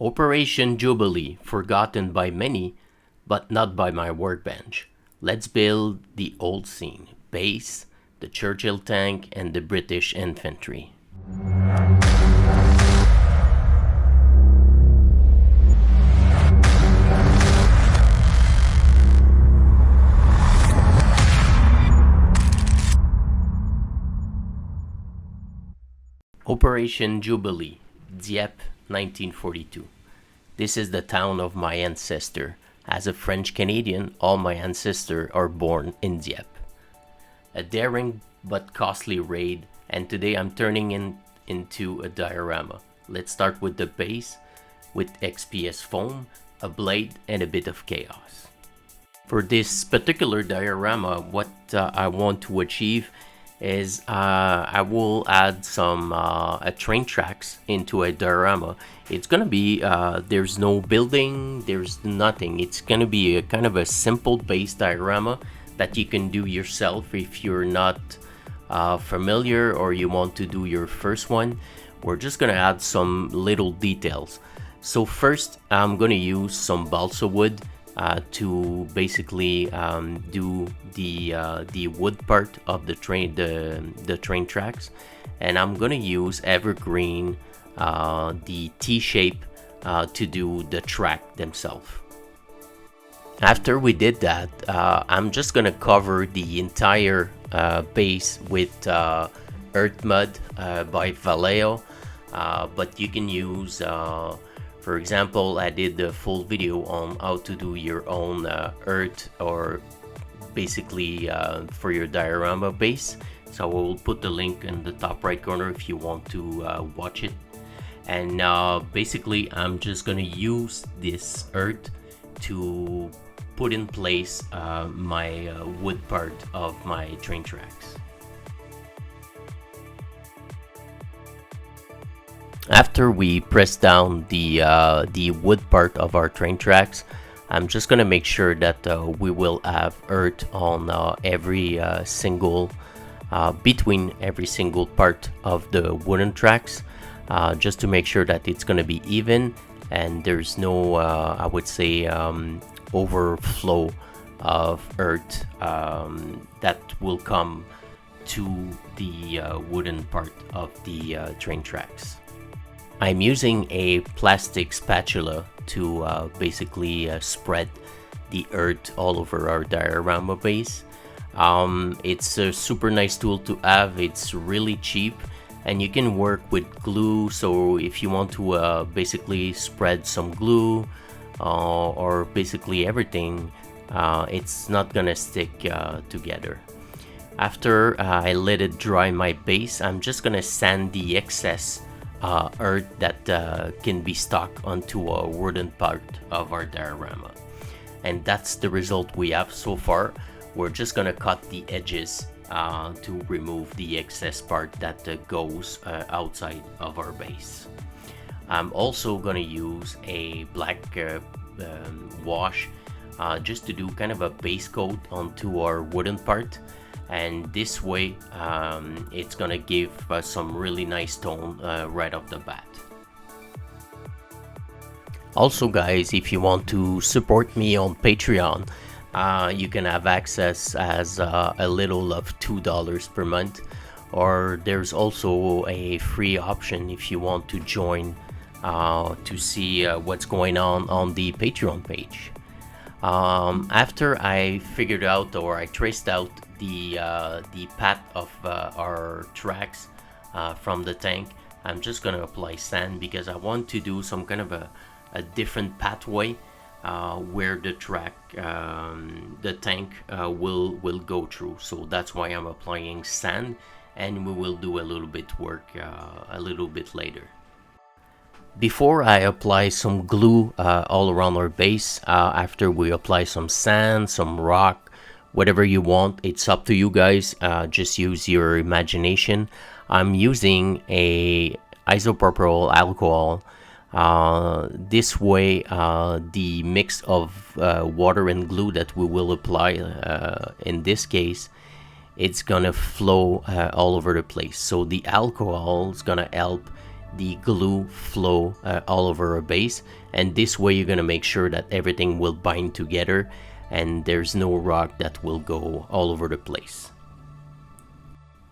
Operation Jubilee, forgotten by many, but not by my workbench. Let's build the old scene, base, the Churchill tank, and the British Infantry. Operation Jubilee, Dieppe, 1942. This is the town of my ancestor. As a French Canadian, all my ancestors are born in Dieppe. A daring but costly raid, and today I'm turning into a diorama. Let's start with the base, with XPS foam, a blade, and a bit of chaos. For this particular diorama, what I want to achieve is I will add some train tracks into a diorama. It's gonna be there's no building, there's nothing. It's gonna be a kind of a simple base diorama that you can do yourself if you're not familiar or you want to do your first one. We're just gonna add some little details. So first I'm gonna use some balsa wood to basically do the wood part of the train, the train tracks, and I'm gonna use evergreen, the T-shape, to do the track themselves. After we did that, I'm just gonna cover the entire base with earth mud by Vallejo, but you can use for example, I did the full video on how to do your own earth, or basically for your diorama base. So I will put the link in the top right corner if you want to watch it. And basically I'm just gonna use this earth to put in place my wood part of my train tracks. After we press down the wood part of our train tracks, I'm just gonna make sure that we will have earth on every single between every single part of the wooden tracks, just to make sure that it's gonna be even and there's no I would say overflow of earth that will come to the wooden part of the train tracks. I'm using a plastic spatula to basically spread the earth all over our diorama base. It's a super nice tool to have. It's really cheap and you can work with glue, so if you want to basically spread some glue or basically everything, it's not gonna stick together. After I let it dry my base, I'm just gonna sand the excess earth that can be stuck onto a wooden part of our diorama, and that's the result we have so far. We're just gonna cut the edges to remove the excess part that goes outside of our base. I'm also gonna use a black wash just to do kind of a base coat onto our wooden part, and this way it's gonna give some really nice tone right off the bat. Also guys, if you want to support me on Patreon, you can have access as a little of $2 per month, or there's also a free option if you want to join to see what's going on the Patreon page. After I figured out, or I traced out the path of our tracks from the tank, I'm just gonna apply sand because I want to do some kind of a different pathway where the track, the tank will go through. So that's why I'm applying sand, and we will do a little bit work a little bit later. Before I apply some glue all around our base, after we apply some sand, some rock, whatever you want, it's up to you guys. Just use your imagination. I'm using a isopropyl alcohol. This way the mix of water and glue that we will apply in this case, it's gonna flow all over the place. So the alcohol is gonna help the glue flow all over our base, and this way you're gonna make sure that everything will bind together and there's no rock that will go all over the place.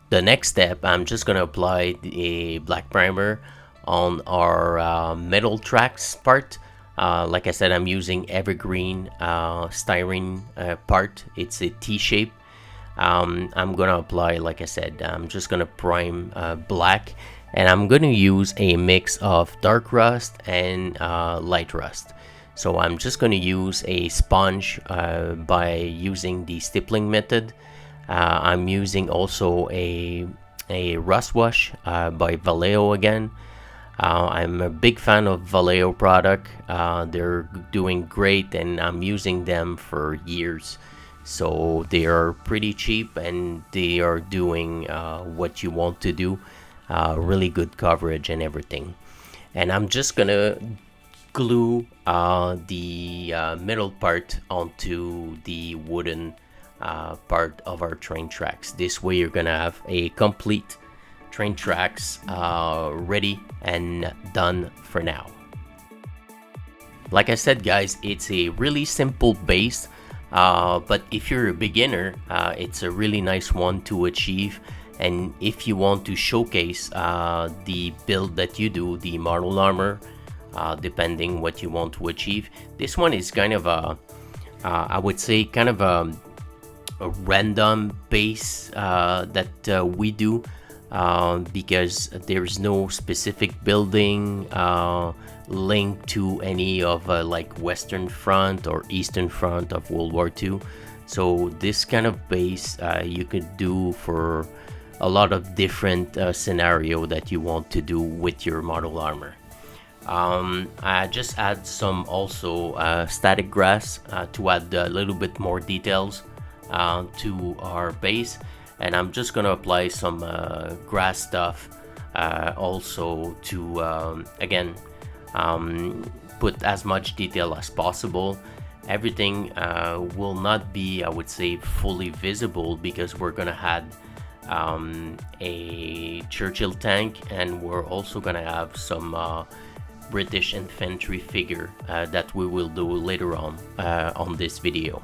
The next step, I'm just gonna apply a black primer on our metal tracks part. Like I said, I'm using evergreen styrene part. It's a T-shape. I'm gonna apply, like I said, I'm just gonna prime black, and I'm gonna use a mix of dark rust and light rust. So I'm just gonna use a sponge by using the stippling method. I'm using also a rust wash by Vallejo again. I'm a big fan of Vallejo product. They're doing great, and I'm using them for years. So they are pretty cheap, and they are doing what you want to do. Really good coverage and everything. And I'm just gonna glue the middle part onto the wooden part of our train tracks. This way you're gonna have a complete train tracks ready and done for now. Like I said, guys, it's a really simple base, but if you're a beginner, it's a really nice one to achieve. And if you want to showcase the build that you do, the model armor, depending what you want to achieve, this one is kind of a I would say kind of a random base that we do, because there's no specific building linked to any of like Western Front or Eastern Front of World War II. So this kind of base you could do for a lot of different scenario that you want to do with your model armor. I just add some also static grass to add a little bit more details to our base, and I'm just gonna apply some grass stuff also to again put as much detail as possible. Everything will not be, I would say, fully visible, because we're gonna add a Churchill tank, and we're also gonna have some British Infantry figure that we will do later on this video.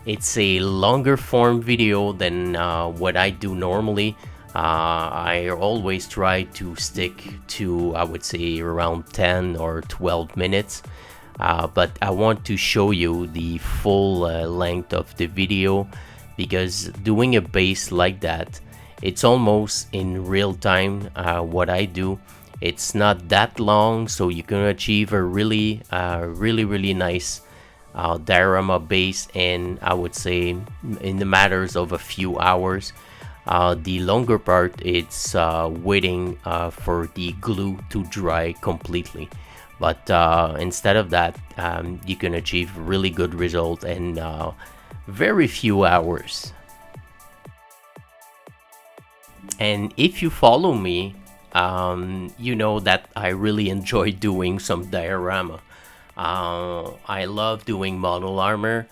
It's a longer form video than what I do normally. I always try to stick to, I would say, around 10 or 12 minutes. But I want to show you the full length of the video, because doing a base like that, it's almost in real time what I do. It's not that long, so you can achieve a really nice diorama base in, I would say, in the matters of a few hours. The longer part, it's waiting for the glue to dry completely. But instead of that, you can achieve really good results in very few hours. And if you follow me, you know that I really enjoy doing some diorama. I love doing model armor,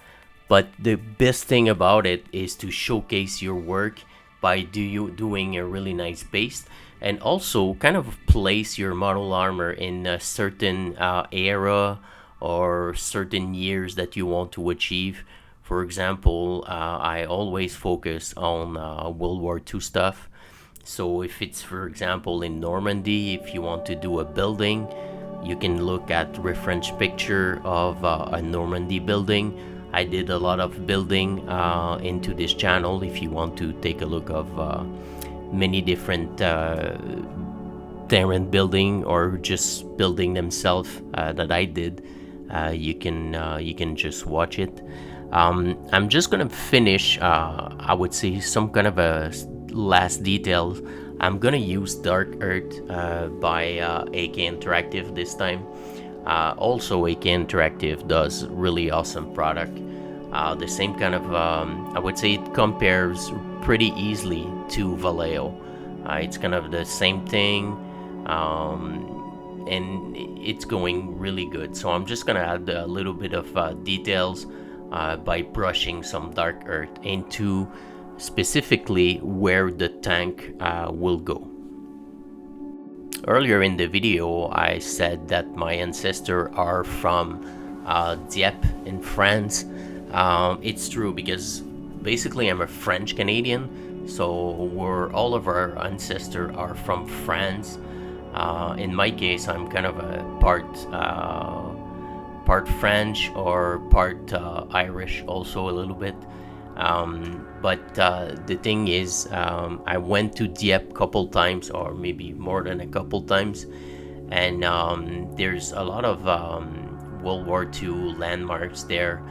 but the best thing about it is to showcase your work by doing a really nice base, and also kind of place your model armor in a certain era or certain years that you want to achieve. For example, I always focus on World War II stuff. So if it's, for example, in Normandy, if you want to do a building, you can look at reference picture of a Normandy building. I did a lot of building into this channel. If you want to take a look of many different Terran building, or just building themselves that I did, you can just watch it. I'm just gonna finish, I would say, some kind of a last details. I'm gonna use Dark Earth by AK Interactive this time. Also, AK Interactive does really awesome product. The same kind of, I would say, it compares pretty easily to Vallejo. It's kind of the same thing, and it's going really good. So I'm just gonna add a little bit of details by brushing some Dark Earth into specifically where the tank will go. Earlier in the video, I said that my ancestors are from Dieppe in France. It's true because basically I'm a French Canadian, so all of our ancestors are from France. In my case, I'm kind of a part French or part Irish, also a little bit. But the thing is, I went to Dieppe a couple times, or maybe more than a couple times, and there's a lot of World War II landmarks there.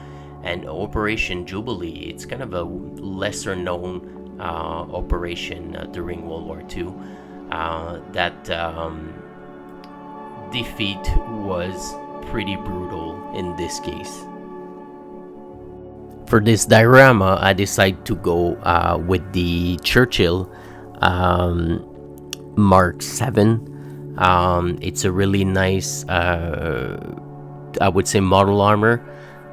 And Operation Jubilee, it's kind of a lesser known operation during World War II. That defeat was pretty brutal in this case. For this diorama, I decided to go with the Churchill Mark 7. It's a really nice, I would say, model armor.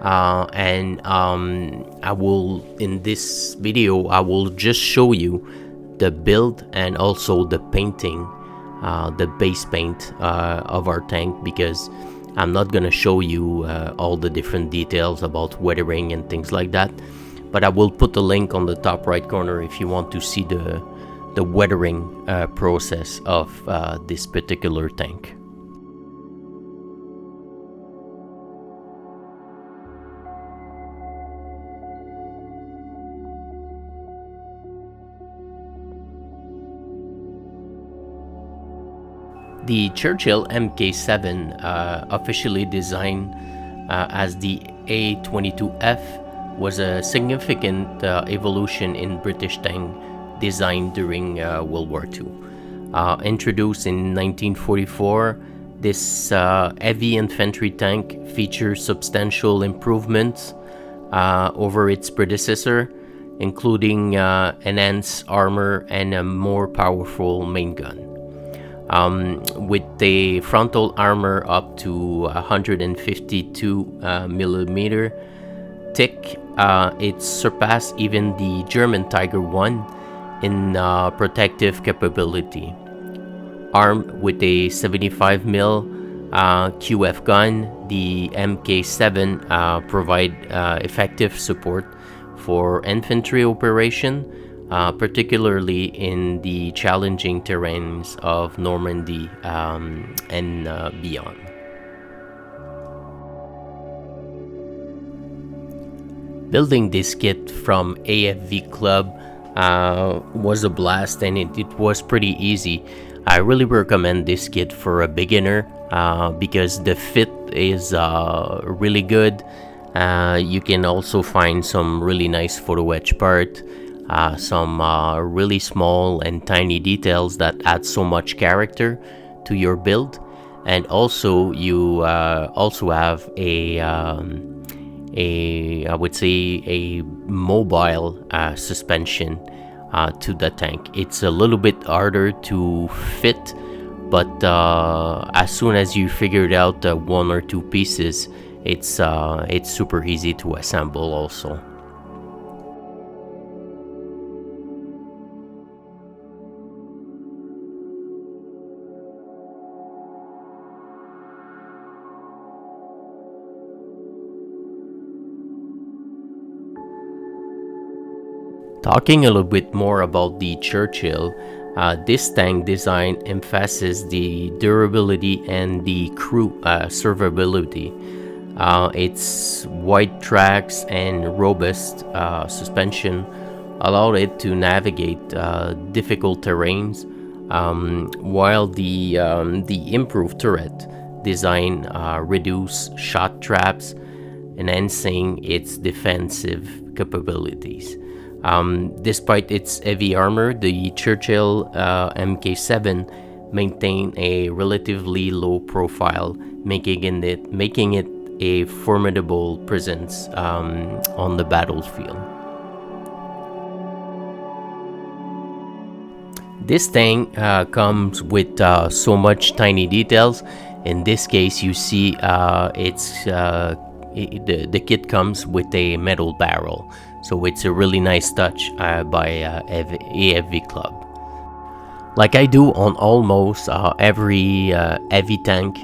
And I will, in this video, I will just show you the build and also the painting, the base paint of our tank, because I'm not gonna show you all the different details about weathering and things like that, but I will put the link on the top right corner if you want to see the weathering process of this particular tank. The Churchill Mk7, officially designed as the A22F, was a significant evolution in British tank design during World War II. Introduced in 1944, this heavy infantry tank features substantial improvements over its predecessor, including enhanced armor and a more powerful main gun. With the frontal armor up to 152 millimeter thick, it surpassed even the German Tiger I in protective capability. Armed with a 75 mil QF gun, the Mk7 provide effective support for infantry operation, particularly in the challenging terrains of Normandy and beyond. Building this kit from AFV Club was a blast, and it was pretty easy. I really recommend this kit for a beginner because the fit is really good. You can also find some really nice photo etch part, some really small and tiny details that add so much character to your build, and also you also have a I would say a mobile suspension to the tank. It's a little bit harder to fit, but as soon as you figured out one or two pieces, it's super easy to assemble also. Talking a little bit more about the Churchill, this tank design emphasizes the durability and the crew survivability. Its wide tracks and robust suspension allowed it to navigate difficult terrains, while the improved turret design reduced shot traps, enhancing its defensive capabilities. Despite its heavy armor, the Churchill Mk7 maintained a relatively low profile, making it a formidable presence on the battlefield. This tank comes with so much tiny details. In this case, you see the kit comes with a metal barrel, so it's a really nice touch by AFV Club. Like I do on almost every heavy tank,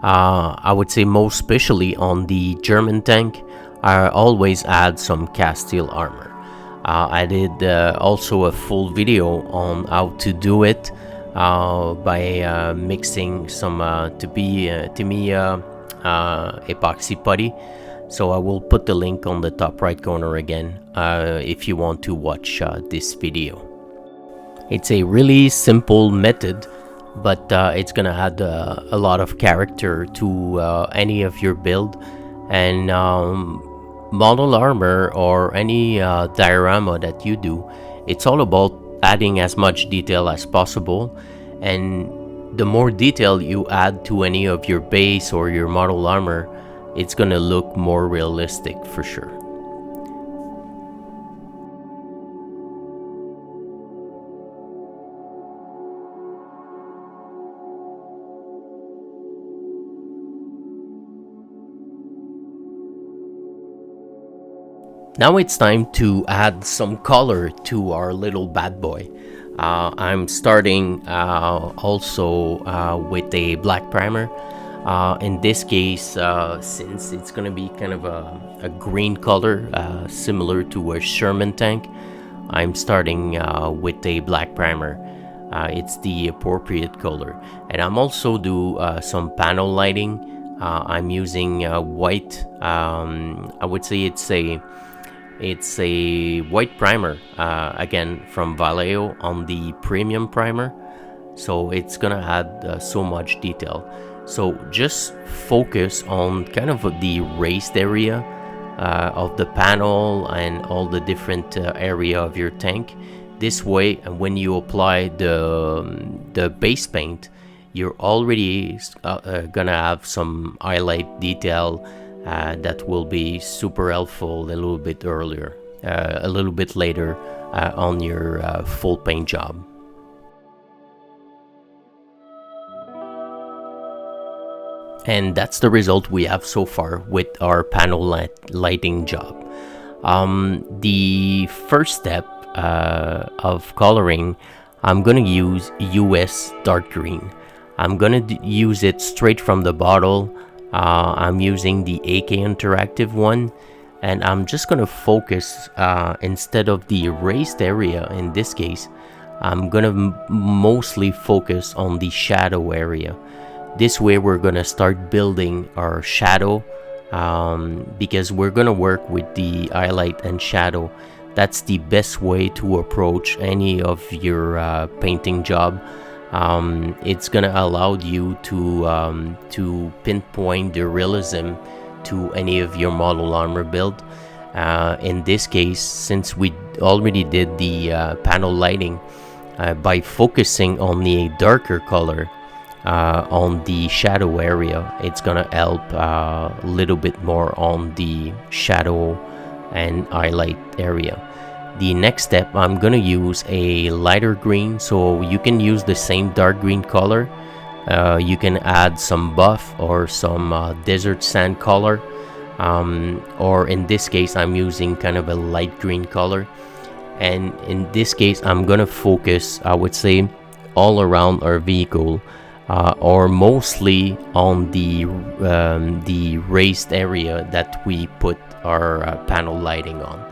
I would say most especially on the German tank, I always add some cast steel armor. I did also a full video on how to do it by mixing some to me epoxy putty. So I will put the link on the top right corner again if you want to watch this video. It's a really simple method, but it's gonna add a lot of character to any of your build. And model armor or any diorama that you do, it's all about adding as much detail as possible. And the more detail you add to any of your base or your model armor, it's gonna look more realistic for sure. Now it's time to add some color to our little bad boy. I'm starting also with a black primer. In this case, since it's gonna be kind of a green color, similar to a Sherman tank, I'm starting with a black primer. It's the appropriate color. And I'm also do some panel lighting. I'm using white. I would say it's a white primer, again from Vallejo on the premium primer, so it's gonna add so much detail. So just focus on kind of the raised area of the panel and all the different area of your tank. This way, when you apply the base paint, you're already gonna have some highlight detail that will be super helpful a little bit earlier, a little bit later on your full paint job. And that's the result we have so far with our panel lighting job. The first step of coloring, I'm gonna use US dark green. I'm gonna use it straight from the bottle. I'm using the AK Interactive one, and I'm just gonna focus instead of the raised area. In this case, I'm gonna mostly focus on the shadow area. This way we're gonna start building our shadow, because we're gonna work with the highlight and shadow. That's the best way to approach any of your painting job. It's gonna allow you to pinpoint the realism to any of your model armor build. In this case, since we already did the panel lighting, by focusing on the darker color on the shadow area, it's gonna help a little bit more on the shadow and highlight area. The next step, I'm gonna use a lighter green, so you can use the same dark green color. You can add some buff or some desert sand color, or in this case I'm using kind of a light green color. And in this case I'm gonna focus, I would say, all around our vehicle, or mostly on the raised area that we put our panel lighting on.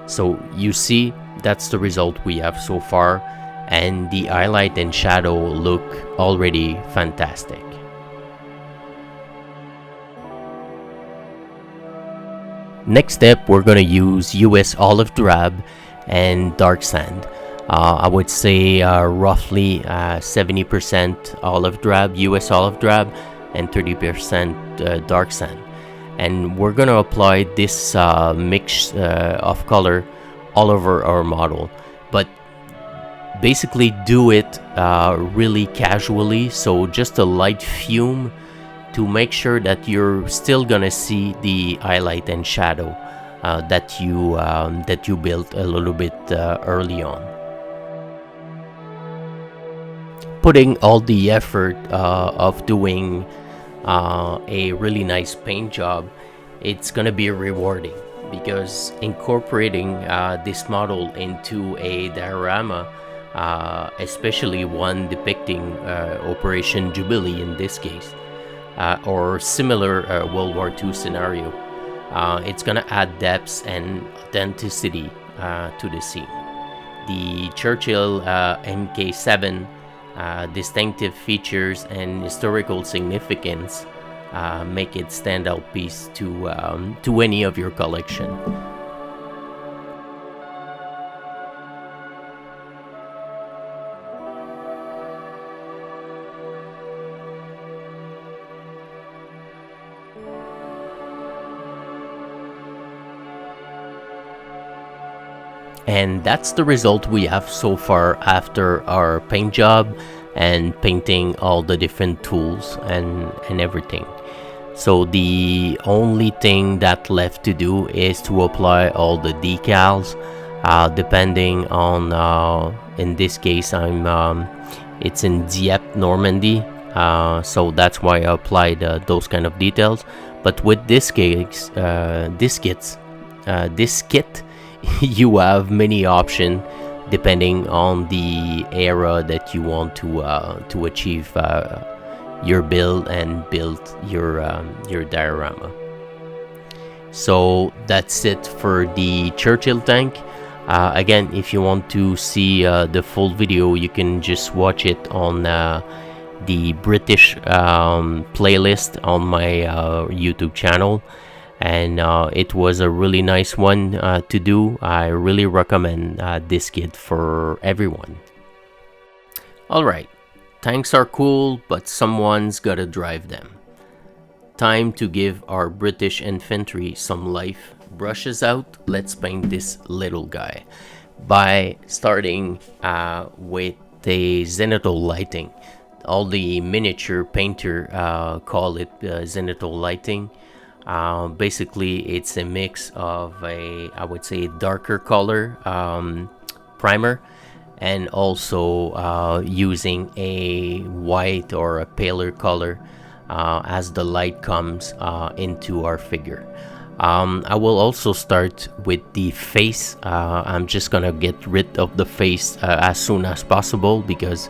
So you see, that's the result we have so far, and the highlight and shadow look already fantastic. Next step, we're gonna use US olive drab and dark sand. I would say roughly 70% olive drab, US olive drab, and 30% dark sand. And we're gonna apply this mix of color all over our model, but basically do it really casually, so just a light fume to make sure that you're still gonna see the highlight and shadow that you built a little bit early on. Putting all the effort of doing a really nice paint job, it's gonna be rewarding, because incorporating this model into a diorama especially one depicting Operation Jubilee in this case, or similar World War II scenario. It's gonna add depth and authenticity to the scene. The Churchill Mk7 distinctive features and historical significance make it standout piece to any of your collection. And that's the result we have so far after our paint job and painting all the different tools and everything. So the only thing that left to do is to apply all the decals, depending on, in this case it's in Dieppe, Normandy, so that's why I applied those kind of details. But with this kit, you have many options depending on the era that you want to achieve your build and build your diorama. So that's it for the Churchill tank. Again, if you want to see the full video, you can just watch it on the British playlist on my YouTube channel. And it was a really nice one to do. I really recommend this kit for everyone. Alright, tanks are cool, but someone's gotta drive them. Time to give our British Infantry some life. Brushes out, let's paint this little guy. By starting with the zenithal lighting. All the miniature painter call it zenithal lighting. Basically it's a mix of I would say darker color primer, and also using a white or a paler color as the light comes into our figure. I will also start with the face. I'm just gonna get rid of the face as soon as possible, because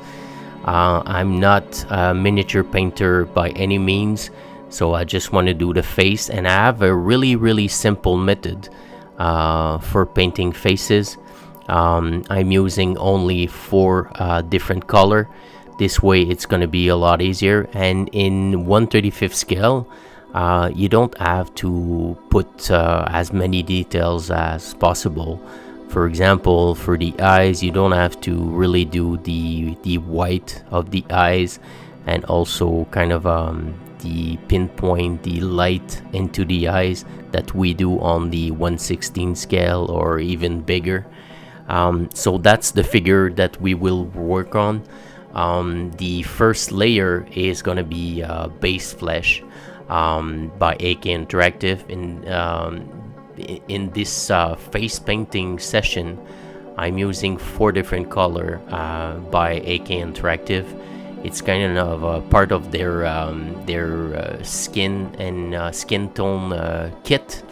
I'm not a miniature painter by any means. So I just want to do the face, and I have a really simple method for painting faces. I'm using only 4 different color. This way it's going to be a lot easier. And in 1/35 scale, you don't have to put as many details as possible. For example, for the eyes, you don't have to really do the white of the eyes, and also kind of the pinpoint the light into the eyes that we do on the 1/16 scale or even bigger. So that's the figure that we will work on. The first layer is gonna be base flesh by AK Interactive. In this face painting session, I'm using 4 different color by AK Interactive. It's kind of a part of their skin and skin tone kit.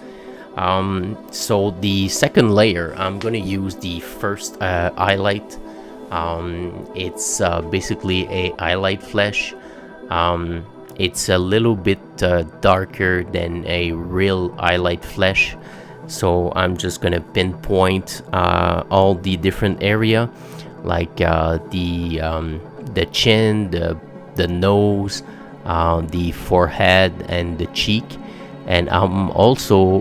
So the second layer, I'm gonna use the first highlight. It's basically a highlight flesh. It's a little bit darker than a real highlight flesh. So I'm just gonna pinpoint all the different area, like the chin, the nose, the forehead, and the cheek. And I'm also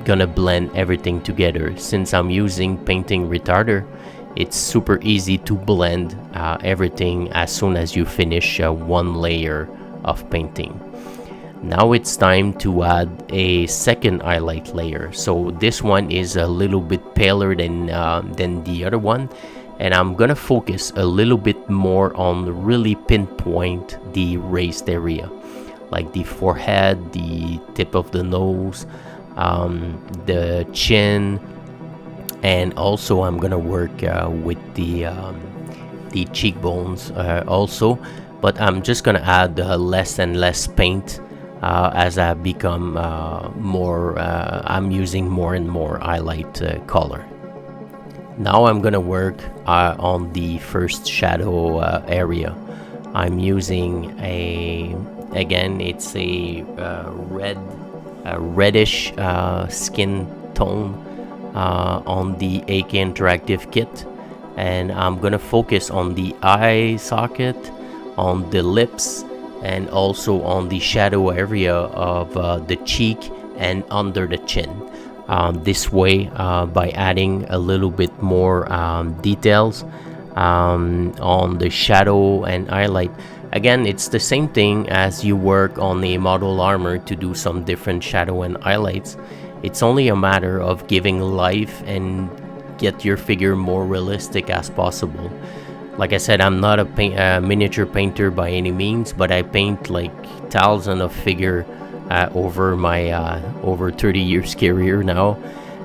gonna blend everything together. Since I'm using painting retarder, it's super easy to blend everything as soon as you finish one layer of painting. Now it's time to add a second highlight layer. So this one is a little bit paler than the other one. And I'm gonna focus a little bit more on really pinpoint the raised area, like the forehead, the tip of the nose, the chin, and also I'm gonna work with the cheekbones also. But I'm just gonna add less and less paint as I become more. I'm using more and more highlight color. Now I'm gonna work on the first shadow area. I'm using again, it's a reddish skin tone on the AK Interactive kit, and I'm gonna focus on the eye socket, on the lips, and also on the shadow area of the cheek and under the chin. This way, by adding a little bit more details on the shadow and highlight. Again, it's the same thing as you work on a model armor to do some different shadow and highlights. It's only a matter of giving life and get your figure more realistic as possible. Like I said, I'm not a miniature painter by any means, but I paint like thousands of figure over my over 30 years career now,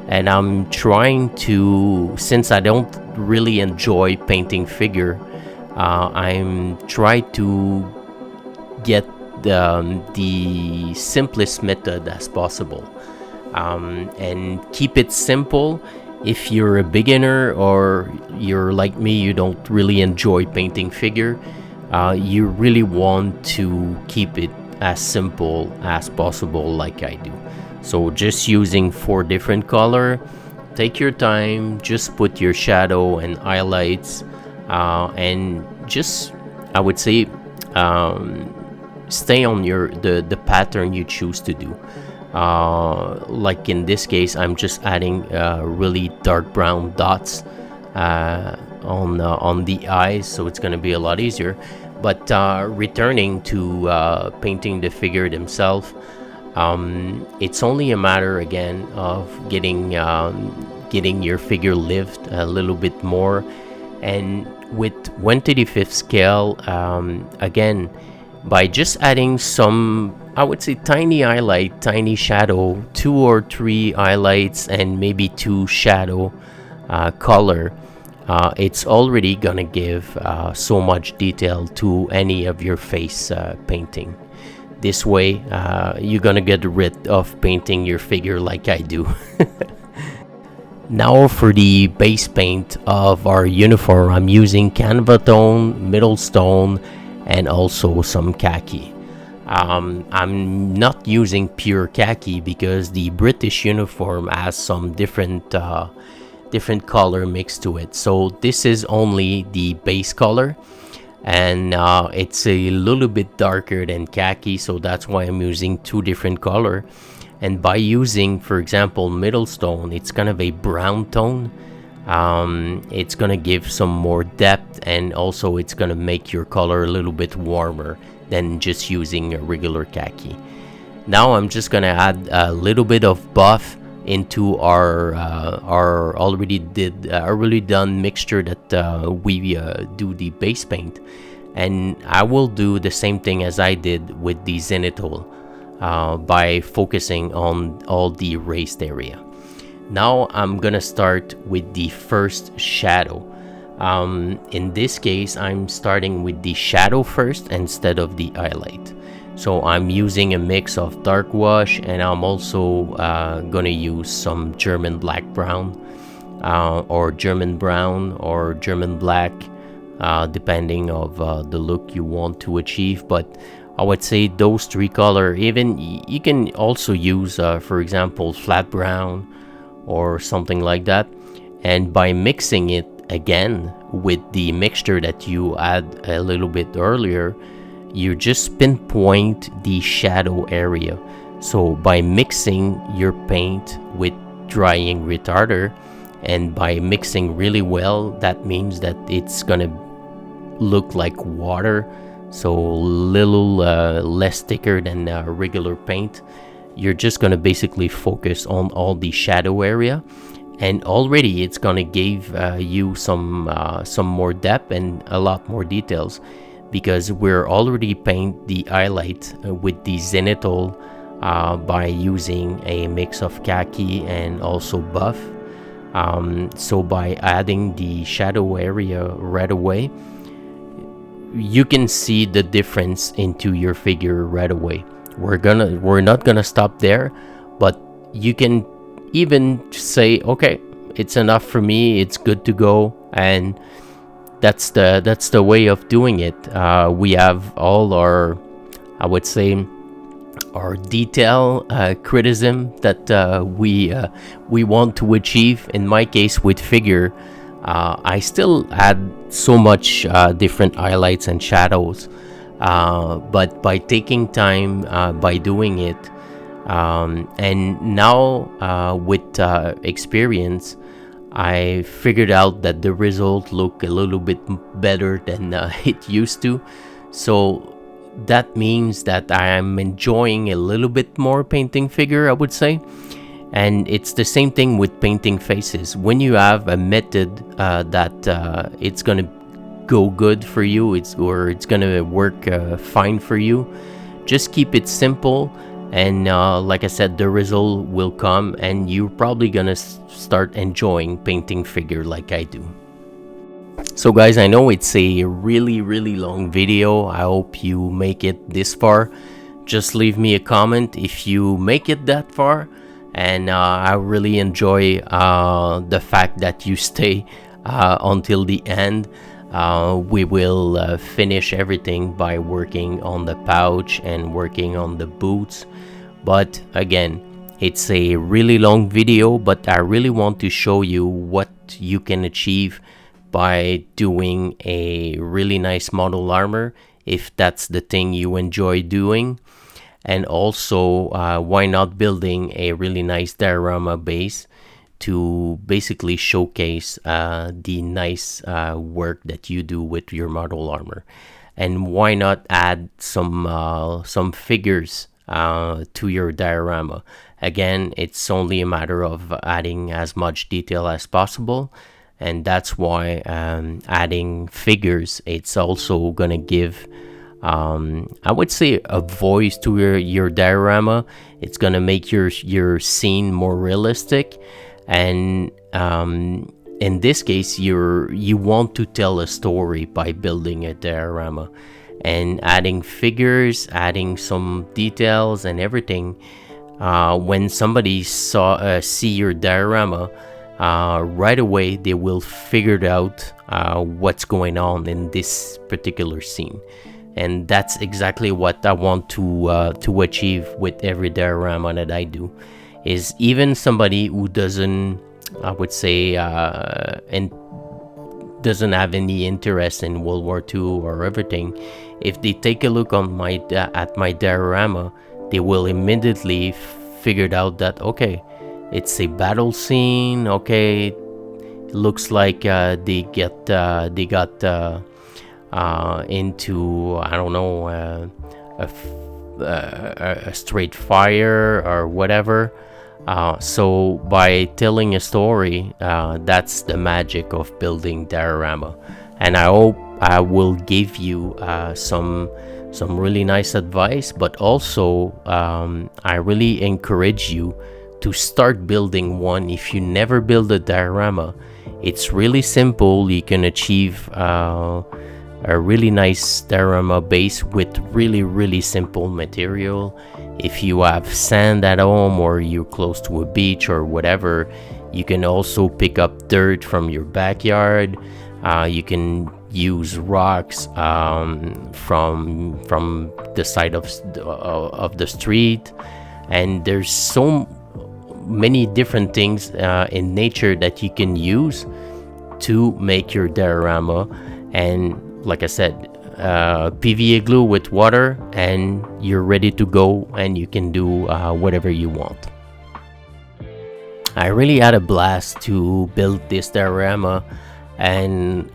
and I'm trying to, since I don't really enjoy painting figure, I'm trying to get the simplest method as possible, and keep it simple. If you're a beginner or you're like me, you don't really enjoy painting figure, you really want to keep it as simple as possible like I do. So just using 4 different color, take your time, just put your shadow and highlights, and just, I would say, stay on the pattern you choose to do. Like in this case, I'm just adding really dark brown dots on the eyes, so it's going to be a lot easier. But returning to painting the figure themselves, it's only a matter again of getting your figure lived a little bit more. And with 1/35 scale, again, by just adding some, I would say, tiny highlight, tiny shadow, 2 or 3 highlights, and maybe 2 shadow color, it's already gonna give so much detail to any of your face painting. This way, you're gonna get rid of painting your figure like I do. Now for the base paint of our uniform, I'm using Canva tone, middle stone, and also some khaki. I'm not using pure khaki because the British uniform has some different color mixed to it. So this is only the base color, and it's a little bit darker than khaki, so that's why I'm using 2 different color. And by using, for example, middle stone, it's kind of a brown tone. It's gonna give some more depth, and also it's gonna make your color a little bit warmer than just using a regular khaki. Now I'm just gonna add a little bit of buff into our already done mixture that we do the base paint, and I will do the same thing as I did with the zenithal, by focusing on all the erased area. Now I'm gonna start with the first shadow. In this case, I'm starting with the shadow first instead of the highlight. So I'm using a mix of dark wash, and I'm also gonna use some German black brown, or German brown, or German black, depending of the look you want to achieve. But I would say those 3 color. Even you can also use, for example, flat brown or something like that. And by mixing it again with the mixture that you add a little bit earlier, you just pinpoint the shadow area. So by mixing your paint with drying retarder, and by mixing really well, that means that it's gonna look like water, so little less thicker than regular paint. You're just gonna basically focus on all the shadow area, and already it's gonna give you some more depth and a lot more details, because we're already paint the highlight with the zenithal by using a mix of khaki and also buff. So by adding the shadow area right away, you can see the difference into your figure right away. We're not gonna stop there, but you can even say, okay, it's enough for me. It's good to go, and that's the way of doing it. We have all our, I would say, our detail criticism that we want to achieve. In my case with figure, I still add so much different highlights and shadows, but by taking time, by doing it, and now with experience, I figured out that the result look a little bit better than it used to. So that means that I am enjoying a little bit more painting figure, I would say. And it's the same thing with painting faces. When you have a method that it's gonna go good for you, it's gonna work fine for you, just keep it simple, and like I said, the result will come, and you're probably gonna start enjoying painting figure like I do. So guys, I know it's a really long video. I hope you make it this far. Just leave me a comment if you make it that far, and I really enjoy the fact that you stay until the end. We will finish everything by working on the pouch and working on the boots, but again, it's a really long video, but I really want to show you what you can achieve by doing a really nice model armor, if that's the thing you enjoy doing. And also, why not building a really nice diorama base to basically showcase the nice work that you do with your model armor. And why not add some figures to your diorama. Again, it's only a matter of adding as much detail as possible, and that's why adding figures, it's also gonna give I would say a voice to your diorama. It's gonna make your scene more realistic, and in this case you want to tell a story by building a diorama, and adding figures, adding some details and everything. When somebody see your diorama, right away they will figure out what's going on in this particular scene. And that's exactly what I want to achieve with every diorama that I do. Is even somebody who doesn't, I would say, and doesn't have any interest in World War II or everything, if they take a look on at my diorama, they will immediately figure out that, okay, it's a battle scene. Okay, it looks like they got into, I don't know, a straight fire or whatever. So by telling a story, that's the magic of building diorama. And I hope I will give you some really nice advice, but also I really encourage you to start building one. If you never build a diorama, it's really simple. You can achieve a really nice diorama base with really simple material. If you have sand at home, or you're close to a beach or whatever, you can also pick up dirt from your backyard. You can use rocks from the side of the street, and there's so many different things in nature that you can use to make your diorama. And like I said, PVA glue with water, and you're ready to go, and you can do whatever you want. I really had a blast to build this diorama, and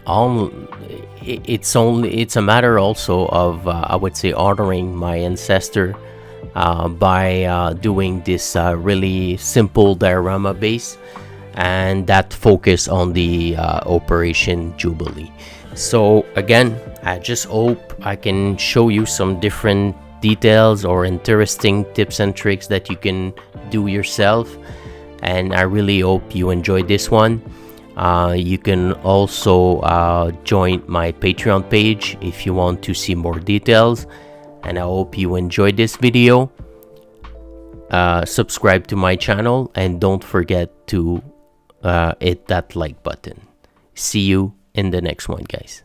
it's a matter also of I would say honoring my ancestor by doing this really simple diorama base, and that focus on the Operation Jubilee. So again, I just hope I can show you some different details or interesting tips and tricks that you can do yourself, and I really hope you enjoyed this one. You can also join my Patreon page if you want to see more details, and I hope you enjoyed this video. Subscribe to my channel, and don't forget to hit that like button. See you in the next one, guys.